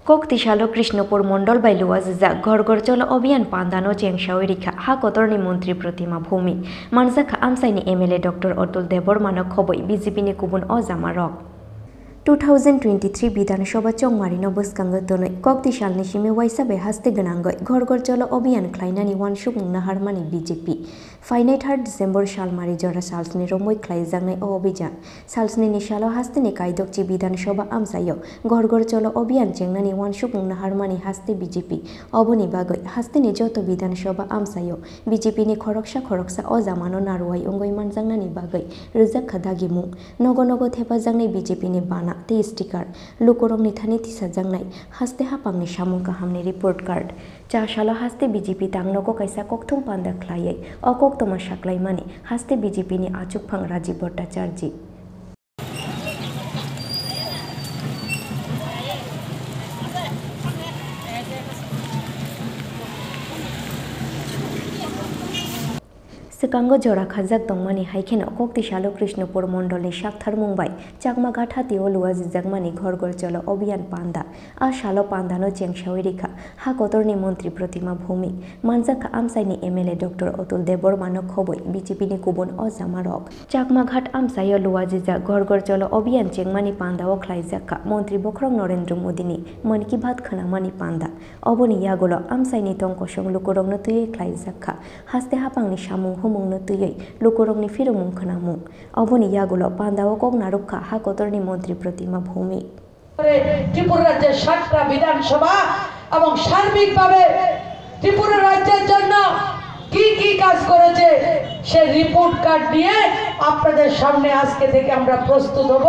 Koktisalo Krishnapur Mondol by Luaziza, Gorgorcholo Obian Pandano Chengshaurika, Hakotorni Montri Protima Bhumi, Manzaka Amsaini MLA Dr. Otul Debor Manokoboi, Bizipini Kubun Ozamarok. 2023 বিধানসভা চংমারিনো বসকাঙ্গতनै koktisalni simi waisabe haste ganangoi gorgorcholo obian khlainani wansuk naharmani BJP फाइनाइ 3 December सालमारि जरा साल्सनि रमै ख्लाइजांनाय अ अभियान साल्सनि निशालो हास्तेनि कायदकची विधानसभा आमसायो गरगरचलो अभियान चेंगनानि Wansuk नाहारमानि हास्ते BJP अबनि बागै हास्तेनि जतो विधानसभा आमसायो बीजेपीनि खरकसा अ जामानो नारुवाय अंगै मानजांनानि बागै रोजाक खादागि मुं नगो नगो थेफाजांनाय बीजेपीनि बाना ते स्टिकार लुकरंनि थानि थिसाजांनाय हास्ते हापांनि सामुं गाहामनि रिपोर्ट कार्ड चाशालो हास्ते बीजेपी तांनोको कायसा कक्थुम पान्दा ख्लायै अकक्तमा साक्लायमानि हास्ते बीजेपीनि आचुकफां Rajiv Bhattacharya Sekango jora khajak tongmani haikeno koktisalo Krishnapur Mondolni Shakthar Mumbai Chakmagat hatio luazijagmani Gorgorcholo Obian Panda a shalo pandano chengshaurika hakotorni Montri Protima Bhumi Manjaka Amsaini MLA Dr. Otul Debor Manokoboi BJP ni Kubun Ozamarok Chakmagat Amsayo luazija Gorgorcholo Obian chengmani panda o khlaijaka Montri Bokrang Narendra Modi ni Mann Ki Baat khanamani panda oboni yagolo Amsaini tongkosong lukorongno tuye khlaijaka haste hapangni samung mungno tuyei lukorongni firumung khanamung oboni yagulo pandao kok narukha hakotorni Montri Protima Bhumi Tripura রাজ্যের 7টা বিধানসভা এবং সার্বিকভাবে ত্রিপুরা রাজ্যের জন্য কি কি কাজ করেছে সেই রিপোর্ট কার্ড নিয়ে আপনাদের সামনে আজকে থেকে আমরা প্রস্তুত হব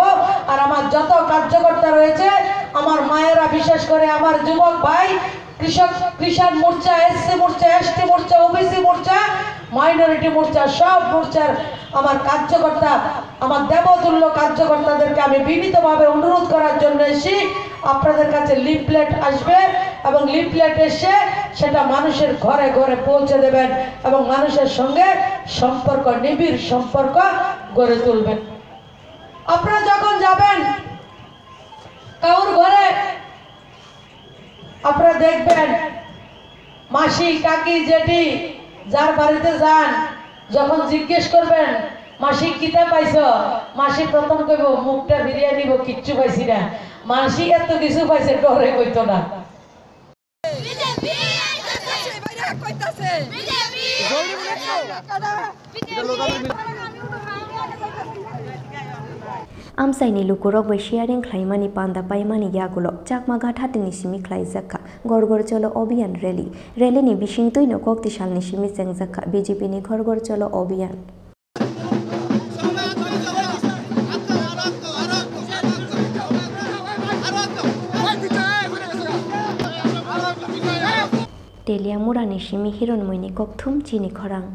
আর আমার যত কার্যকর্তা রয়েছে আমার মায়েরা বিশেষ করে আমার যুবক ভাই কিষাণ মোর্চা এসসি মোর্চা এসটি মোর্চা ওবিসি মোর্চা মাইনরিটি মোর্চা সব মোর্চার আমার কার্যকর্তা আমার দেবতুল্য কার্যকর্তাদেরকে আমি বিনীতভাবে অনুরোধ করার জন্য এসেছি আপনাদের কাছে লিফলেট আসবে এবং লিফলেট এসে সেটা মানুষের ঘরে ঘরে পৌঁছে দেবেন এবং মানুষের সঙ্গে সম্পর্ক নিবিড় সম্পর্ক গড়ে তুলবেন আপনারা যখন যাবেন কাউর ঘরে আপনারা দেখবেন মাসি কাকি জেঠি যার বাড়িতে যান যখন জিজ্ঞেস করবেন মাসি কিতা পাইছো মাসি প্রথম কইব মুখটা ভিড়িয়ে নিব কিচ্ছু পাইছি না মাসি এত কিছু পাইছে ডরে কইতো না Amsaini lukurok bai sharing khlaimani panda paimani yagulo Chakmagat hatini simi khlaijaka Gorgorcholo Obian rally ni bisingtoino koktisalni simi chengjaka BJP ni Gorgorcholo Obian Telia Murani simi hironmoini kokthum chini khorang